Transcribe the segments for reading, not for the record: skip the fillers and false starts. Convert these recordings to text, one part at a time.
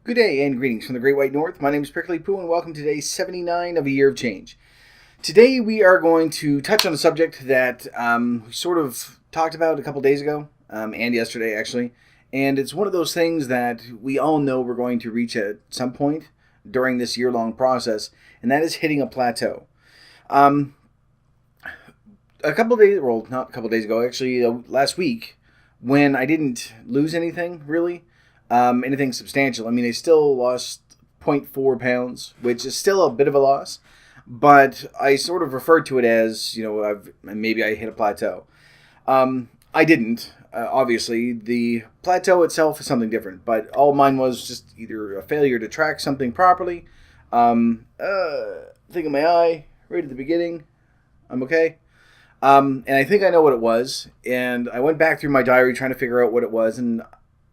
Good day and greetings from the Great White North. My name is Prickly Poo and welcome to day 79 of A Year of Change. Today we are going to touch on a subject that we sort of talked about a couple days ago, and yesterday actually, and it's one of those things that we all know we're going to reach at some point during this year-long process, and that is hitting a plateau. Um, a couple days, well, not a couple days ago, actually, last week, when I didn't lose anything really, anything substantial. I mean, I still lost zero point 0.4 pounds, which is still a bit of a loss, but I sort of referred to it as, maybe I hit a plateau. I didn't. Obviously, the plateau itself is something different, but all mine was just either a failure to track something properly. Thing in my eye, right at the beginning. I'm okay. And I think I know what it was. And I went back through my diary trying to figure out what it was. And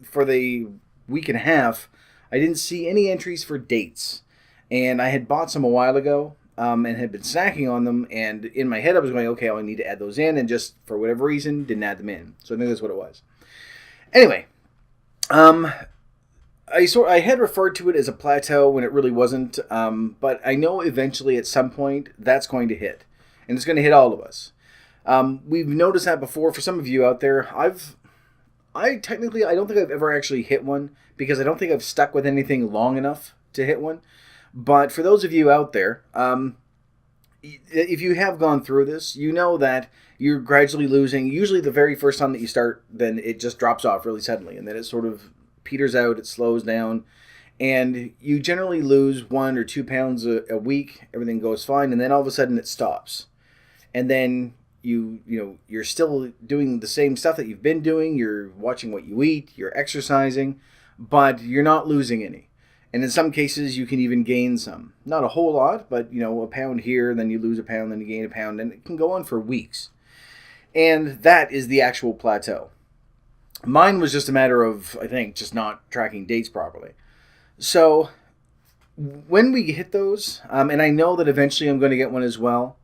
for the week and a half, I didn't see any entries for dates. And I had bought some a while ago and had been snacking on them. And in my head, I was going, okay, I need to add those in. And just for whatever reason, didn't add them in. So I think that's what it was. Anyway, I had referred to it as a plateau when it really wasn't. But I know eventually at some point that's going to hit. And it's going to hit all of us. We've noticed that before. For some of you out there, I don't think I've ever actually hit one because I don't think I've stuck with anything long enough to hit one. But for those of you out there, if you have gone through this, you know that you're gradually losing. Usually the very first time that you start, then it just drops off really suddenly. And then it sort of peters out, it slows down. And you generally lose 1 or 2 pounds a week. Everything goes fine. And then all of a sudden it stops. And then you're still doing the same stuff that you've been doing. You're watching what you eat. You're exercising, but you're not losing any. And in some cases, you can even gain some. Not a whole lot, but a pound here, then you lose a pound, then you gain a pound, and it can go on for weeks. And that is the actual plateau. Mine was just a matter of, I think, just not tracking dates properly. So when we hit those, and I know that eventually I'm going to get one as well,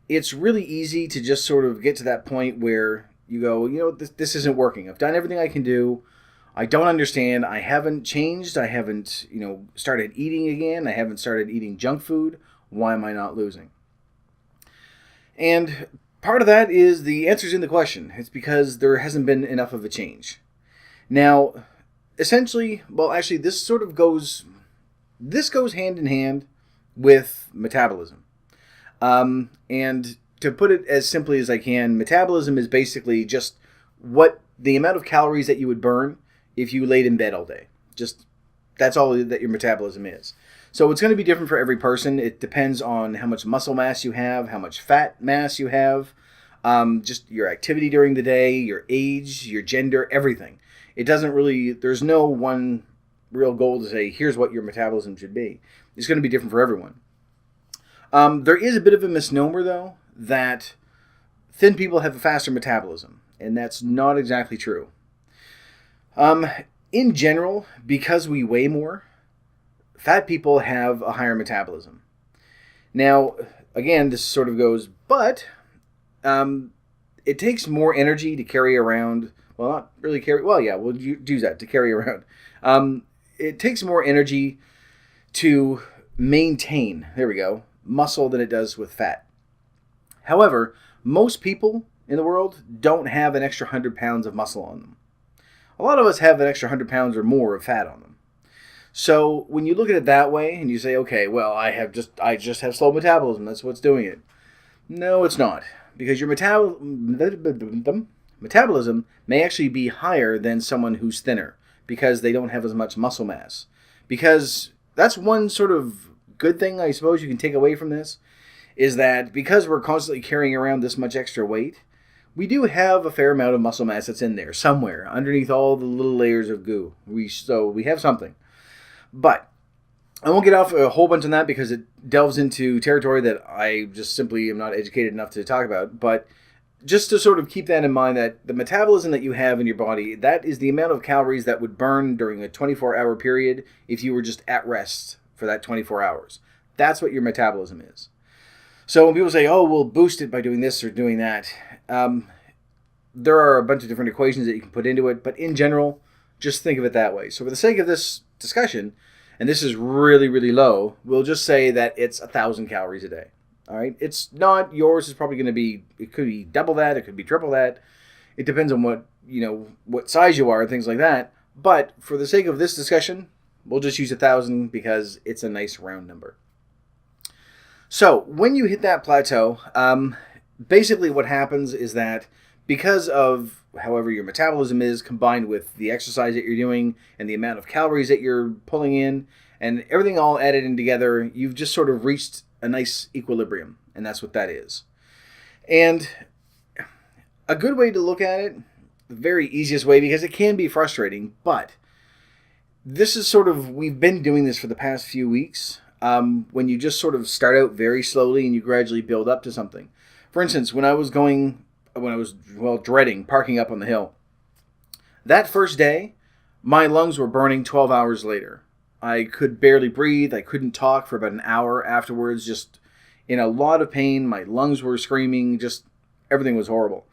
it's really easy to just sort of get to that point where you go, this isn't working. I've done everything I can do. I don't understand. I haven't changed. I haven't, started eating again. I haven't started eating junk food. Why am I not losing? And part of that is the answer's in the question. It's because there hasn't been enough of a change. Now, essentially, this goes hand in hand with metabolism. And to put it as simply as I can, metabolism is basically just the amount of calories that you would burn if you laid in bed all day. Just that's all that your metabolism is. So it's going to be different for every person. It depends on how much muscle mass you have, how much fat mass you have, just your activity during the day, your age, your gender, everything. There's no one real goal to say, here's what your metabolism should be. It's going to be different for everyone. There is a bit of a misnomer, though, that thin people have a faster metabolism, and that's not exactly true. In general, because we weigh more, fat people have a higher metabolism. Now, again, this sort of goes, but it takes more energy to carry around, we'll use that, to carry around. It takes more energy to maintain, muscle than it does with fat. However, most people in the world don't have an extra 100 pounds of muscle on them. A lot of us have an extra 100 pounds or more of fat on them. So when you look at it that way and you say, okay, well, I just have slow metabolism. That's what's doing it. No, it's not. Because your metabolism may actually be higher than someone who's thinner because they don't have as much muscle mass. Because that's one sort of good thing I suppose you can take away from this is that because we're constantly carrying around this much extra weight, we do have a fair amount of muscle mass that's in there somewhere underneath all the little layers of goo. So we have something. But I won't get off a whole bunch on that because it delves into territory that I just simply am not educated enough to talk about. But just to sort of keep that in mind, that the metabolism that you have in your body, that is the amount of calories that would burn during a 24-hour period if you were just at rest for that 24 hours. That's what your metabolism is. So when people say, oh, we'll boost it by doing this or doing that, there are a bunch of different equations that you can put into it. But in general, Just think of it that way. So for the sake of this discussion, and this is really, really low, we'll just say that it's 1,000 calories a day. All right? It's not, yours is probably going to be, it could be double that, it could be triple that. It depends on what size you are and things like that. But for the sake of this discussion, we'll just use 1,000 because it's a nice round number. So when you hit that plateau, basically what happens is that because of however your metabolism is combined with the exercise that you're doing and the amount of calories that you're pulling in and everything all added in together, you've just sort of reached a nice equilibrium, and that's what that is. And a good way to look at it, the very easiest way, because it can be frustrating, but this is sort of, we've been doing this for the past few weeks, when you just sort of start out very slowly and you gradually build up to something. For instance, when I was dreading parking up on the hill, that first day, my lungs were burning 12 hours later. I could barely breathe. I couldn't talk for about an hour afterwards, just in a lot of pain. My lungs were screaming, just everything was horrible.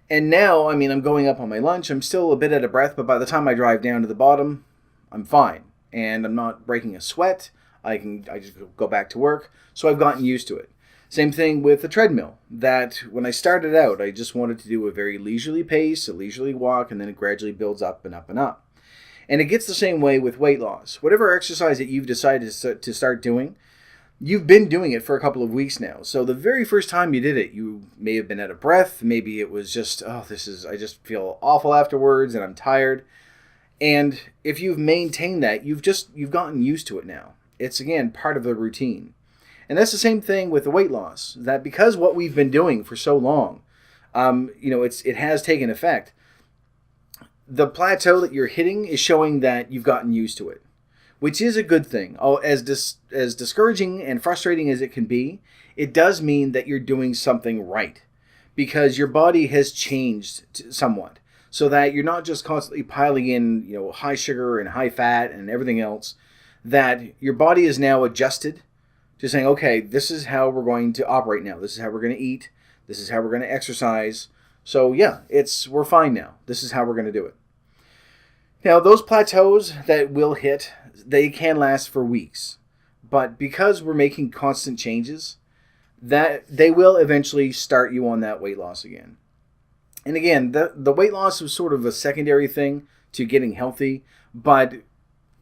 And now, I'm going up on my lunch. I'm still a bit out of breath, but by the time I drive down to the bottom, I'm fine. And I'm not breaking a sweat. I just go back to work. So I've gotten used to it. Same thing with the treadmill, that when I started out, I just wanted to do a very leisurely pace, a leisurely walk, and then it gradually builds up and up and up. And it gets the same way with weight loss. Whatever exercise that you've decided to start doing, you've been doing it for a couple of weeks now. So the very first time you did it, you may have been out of breath. Maybe it was just, I just feel awful afterwards and I'm tired. And if you've maintained that, you've gotten used to it now. It's, again, part of the routine. And that's the same thing with the weight loss, that because what we've been doing for so long, it has taken effect. The plateau that you're hitting is showing that you've gotten used to it, which is a good thing. As discouraging and frustrating as it can be, it does mean that you're doing something right, because your body has changed somewhat, so that you're not just constantly piling in, high sugar and high fat and everything else. That your body is now adjusted to saying, okay, this is how we're going to operate now. This is how we're going to eat. This is how we're going to exercise. So yeah, we're fine now. This is how we're going to do it. Now, those plateaus that we'll hit, they can last for weeks. But because we're making constant changes, that they will eventually start you on that weight loss again. And again, the weight loss was sort of a secondary thing to getting healthy. But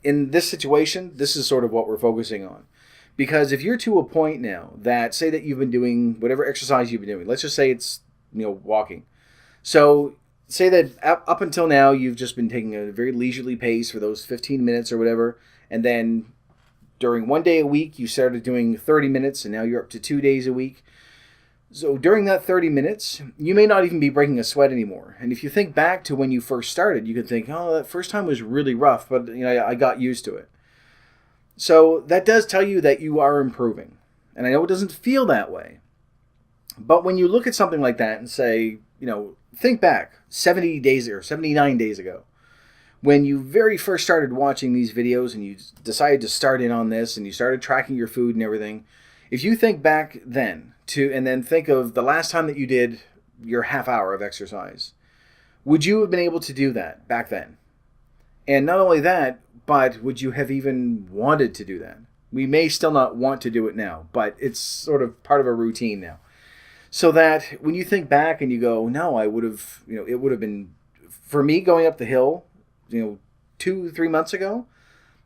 in this situation, this is sort of what we're focusing on. Because if you're to a point now that, say that you've been doing whatever exercise you've been doing, let's just say it's, walking. So say that up until now, you've just been taking a very leisurely pace for those 15 minutes or whatever. And then during one day a week, you started doing 30 minutes and now you're up to 2 days a week. So during that 30 minutes, you may not even be breaking a sweat anymore. And if you think back to when you first started, you could think, oh, that first time was really rough, but I got used to it. So that does tell you that you are improving. And I know it doesn't feel that way. But when you look at something like that and say, think back 70 days or 79 days ago, when you very first started watching these videos and you decided to start in on this and you started tracking your food and everything, if you think back then and then think of the last time that you did your half hour of exercise, would you have been able to do that back then? And not only that, but would you have even wanted to do that? We may still not want to do it now, but it's sort of part of a routine now. So that when you think back and you go, no, I would have, it would have been, for me going up the hill, 2-3 months ago,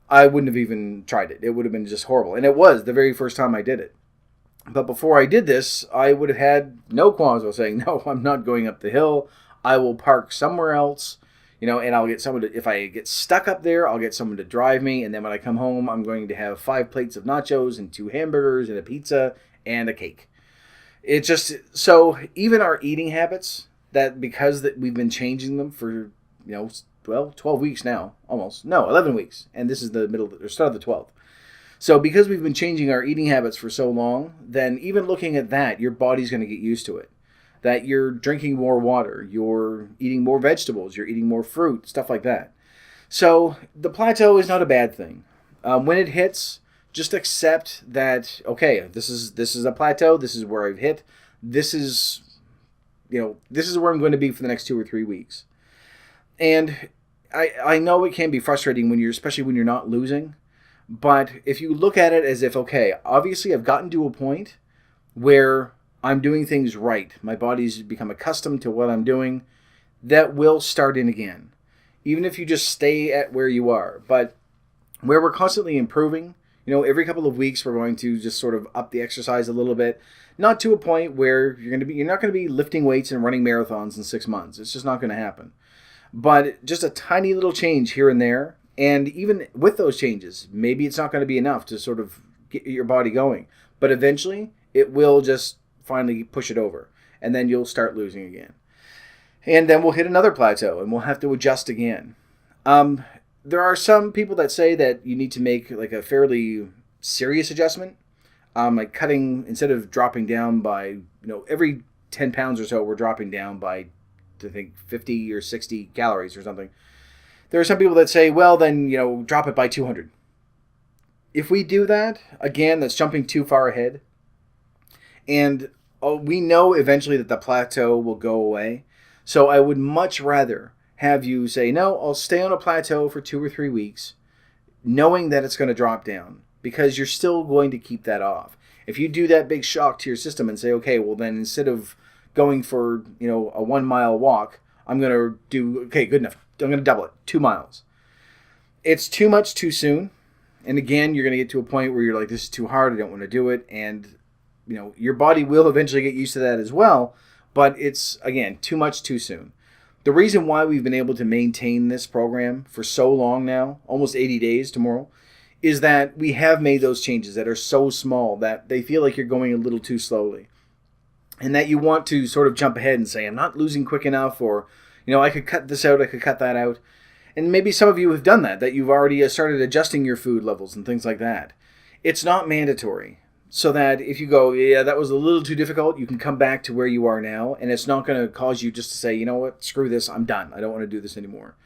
I wouldn't have even tried it. It would have been just horrible. And it was the very first time I did it. But before I did this, I would have had no qualms about saying, no, I'm not going up the hill. I will park somewhere else, and I'll get someone to, if I get stuck up there, I'll get someone to drive me. And then when I come home, I'm going to have 5 plates of nachos and 2 hamburgers and a pizza and a cake. It just, so even our eating habits, that because that we've been changing them for, 12 weeks now, almost. No, 11 weeks. And this is the start of the 12th. So because we've been changing our eating habits for so long, then even looking at that, your body's going to get used to it. That you're drinking more water, you're eating more vegetables, you're eating more fruit, stuff like that. So the plateau is not a bad thing. When it hits, just accept that, okay, this is a plateau, this is where I've hit, this is where I'm going to be for the next 2 or 3 weeks. And I know it can be frustrating when especially when you're not losing, but if you look at it as if, okay, obviously I've gotten to a point where I'm doing things right. My body's become accustomed to what I'm doing. That will start in again. Even if you just stay at where you are. But where we're constantly improving, every couple of weeks we're going to just sort of up the exercise a little bit. Not to a point where you're not going to be lifting weights and running marathons in 6 months. It's just not going to happen. But just a tiny little change here and there. And even with those changes, maybe it's not going to be enough to sort of get your body going. But eventually, it will just finally push it over. And then you'll start losing again. And then we'll hit another plateau and we'll have to adjust again. There are some people that say that you need to make like a fairly serious adjustment. Like cutting, instead of dropping down by, every 10 pounds or so, we're dropping down by, I think, 50 or 60 calories or something. There are some people that say, well, then, drop it by 200. If we do that, again, that's jumping too far ahead. And we know eventually that the plateau will go away. So I would much rather have you say, no, I'll stay on a plateau for 2 or 3 weeks, knowing that it's going to drop down, because you're still going to keep that off. If you do that big shock to your system and say, okay, well then instead of going for, a 1 mile walk, I'm going to do, okay, good enough. I'm going to double it, 2 miles. It's too much too soon. And again, you're going to get to a point where you're like, this is too hard. I don't want to do it. And, your body will eventually get used to that as well. But it's, again, too much too soon. The reason why we've been able to maintain this program for so long now, almost 80 days tomorrow, is that we have made those changes that are so small that they feel like you're going a little too slowly. And that you want to sort of jump ahead and say, I'm not losing quick enough, or, I could cut this out, I could cut that out. And maybe some of you have done that you've already started adjusting your food levels and things like that. It's not mandatory. So that if you go, yeah, that was a little too difficult, you can come back to where you are now, and it's not going to cause you just to say, you know what, screw this, I'm done. I don't want to do this anymore.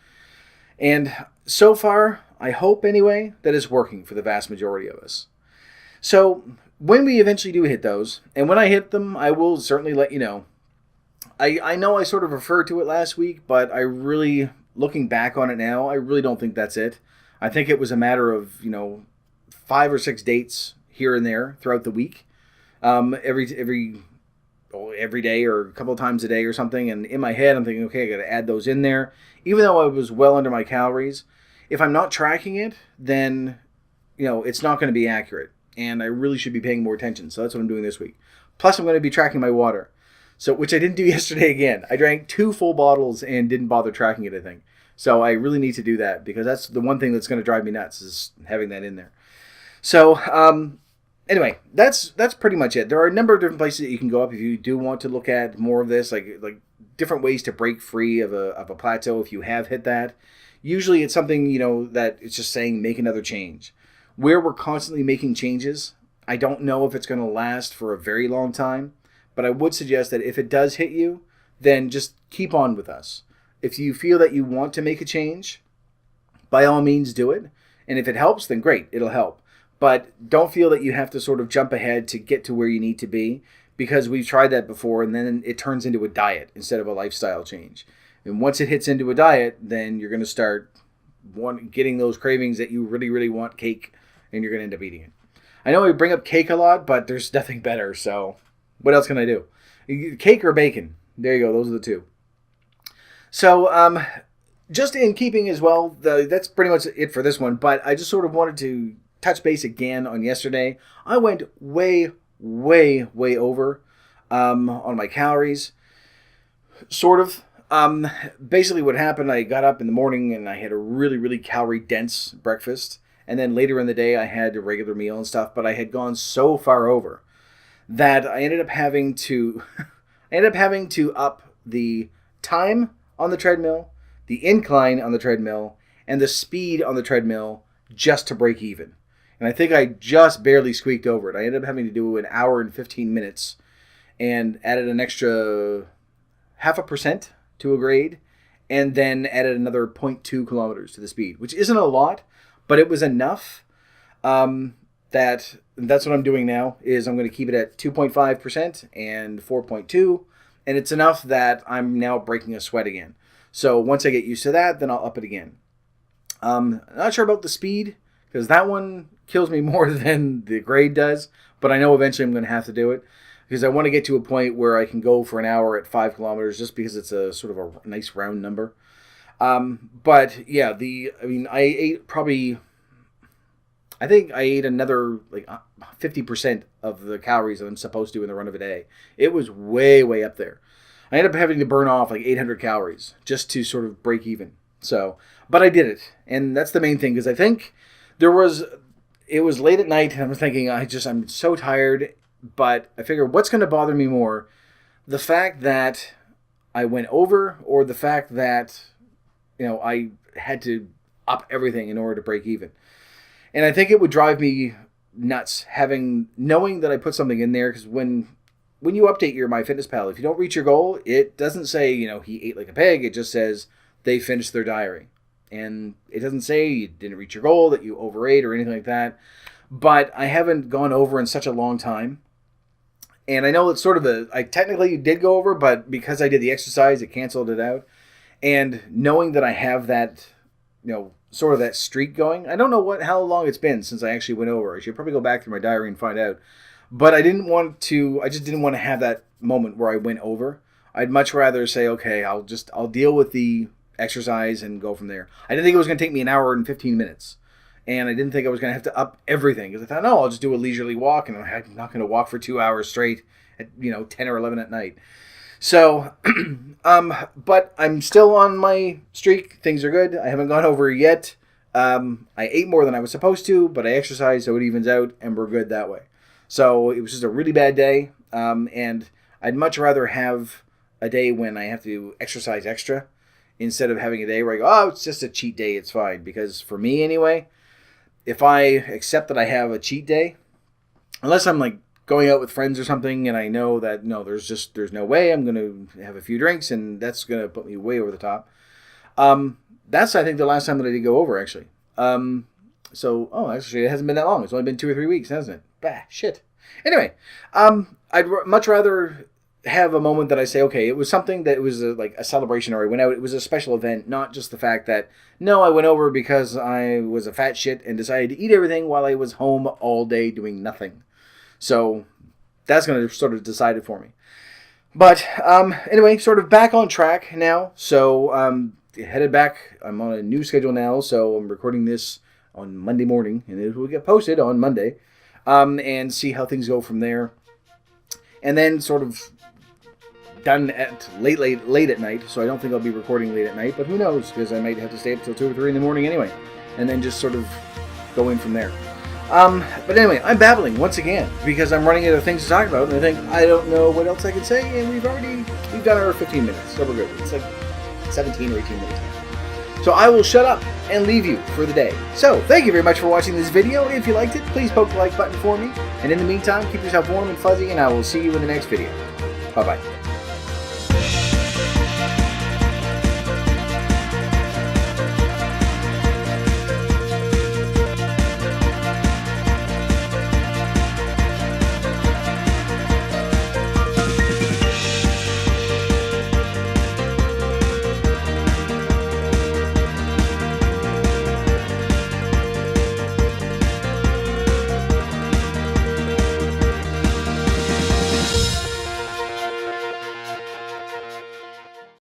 And so far, I hope anyway, that it's working for the vast majority of us. So when we eventually do hit those, and when I hit them, I will certainly let you know. I know I sort of referred to it last week, but I really, looking back on it now, I really don't think that's it. I think it was a matter of, 5 or 6 dates here and there throughout the week, every day or a couple of times a day or something. And in my head, I'm thinking, okay, I got to add those in there. Even though I was well under my calories, if I'm not tracking it, then, it's not going to be accurate. And I really should be paying more attention. So that's what I'm doing this week. Plus, I'm going to be tracking my water. So, which I didn't do yesterday again. I drank 2 full bottles and didn't bother tracking it, I think. So I really need to do that, because that's the one thing that's going to drive me nuts, is having that in there. So, anyway, that's pretty much it. There are a number of different places that you can go up if you do want to look at more of this, like different ways to break free of a plateau if you have hit that. Usually it's something, that it's just saying make another change. Where we're constantly making changes, I don't know if it's going to last for a very long time, but I would suggest that if it does hit you, then just keep on with us. If you feel that you want to make a change, by all means do it. And if it helps, then great, it'll help. But don't feel that you have to sort of jump ahead to get to where you need to be, because we've tried that before, and then it turns into a diet instead of a lifestyle change. And once it hits into a diet, then you're going to start getting those cravings that you really, really want cake, and you're going to end up eating it. I know we bring up cake a lot, but there's nothing better, so what else can I do? Cake or bacon? There you go, those are the two. So, just in keeping as well, that's pretty much it for this one, but I just sort of wanted to touch base again on yesterday. I went way, way, way over on my calories. Sort of. Basically what happened, I got up in the morning and I had a really, really calorie-dense breakfast. And then later in the day, I had a regular meal and stuff, but I had gone so far over that I ended up having to up the time on the treadmill, the incline on the treadmill, and the speed on the treadmill just to break even. And I think I just barely squeaked over it. I ended up having to do an hour and 15 minutes and added an extra 0.5% to a grade, and then added another 0.2 kilometers to the speed, which isn't a lot, but it was enough that's what I'm doing now, is I'm going to keep it at 2.5% and 4.2, and it's enough that I'm now breaking a sweat again. So once I get used to that, then I'll up it again. Not sure about the speed, because that one kills me more than the grade does, but I know eventually I'm going to have to do it, because I want to get to a point where I can go for an hour at 5 kilometers, just because it's a sort of a nice round number. But yeah, I ate probably, I think I ate another like 50% of the calories that I'm supposed to in the run of a day. It was way, way up there. I ended up having to burn off like 800 calories just to sort of break even. So, but I did it. And that's the main thing, because I think it was late at night and I'm thinking, I'm so tired, but I figure what's going to bother me more, the fact that I went over or the fact that, I had to up everything in order to break even. And I think it would drive me nuts knowing that I put something in there, because when you update your MyFitnessPal, if you don't reach your goal, it doesn't say, he ate like a pig. It just says they finished their diary. And it doesn't say you didn't reach your goal, that you overate or anything like that. But I haven't gone over in such a long time. And I know it's sort of I technically did go over, but because I did the exercise, it canceled it out. And knowing that I have that, sort of that streak going, I don't know how long it's been since I actually went over. I should probably go back through my diary and find out. But I just didn't want to have that moment where I went over. I'd much rather say, okay, I'll deal with the exercise and go from there. I didn't think it was going to take me an hour and 15 minutes. And I didn't think I was going to have to up everything, because I thought, no, I'll just do a leisurely walk, and I'm not going to walk for 2 hours straight at 10 or 11 at night. So, but I'm still on my streak. Things are good. I haven't gone over yet. I ate more than I was supposed to, but I exercised, so it evens out, and we're good that way. So it was just a really bad day, and I'd much rather have a day when I have to exercise extra instead of having a day where I go, oh, it's just a cheat day, it's fine. Because for me anyway, if I accept that I have a cheat day, unless I'm like going out with friends or something, and I know that there's no way I'm going to have a few drinks, and that's going to put me way over the top. That's, I think, the last time that I did go over, actually. Actually, it hasn't been that long. It's only been 2 or 3 weeks, hasn't it? Bah, shit. Anyway, I'd much rather have a moment that I say, okay, it was something that was like a celebration, or I went out, it was a special event, not just the fact that, no, I went over because I was a fat shit and decided to eat everything while I was home all day doing nothing. So that's going to sort of decide it for me. But anyway, sort of back on track now. So headed back. I'm on a new schedule now. So I'm recording this on Monday morning, and it will get posted on Monday, and see how things go from there. And then sort of done at late at night. So I don't think I'll be recording late at night, but who knows? Because I might have to stay up till 2 or 3 in the morning anyway, and then just sort of go in from there. But anyway, I'm babbling once again because I'm running out of things to talk about, and I think I don't know what else I can say, and we've done our 15 minutes, so we're good. It's like 17 or 18 minutes. So I will shut up and leave you for the day. So thank you very much for watching this video. If you liked it, please poke the like button for me, and in the meantime, keep yourself warm and fuzzy, and I will see you in the next video. Bye-bye.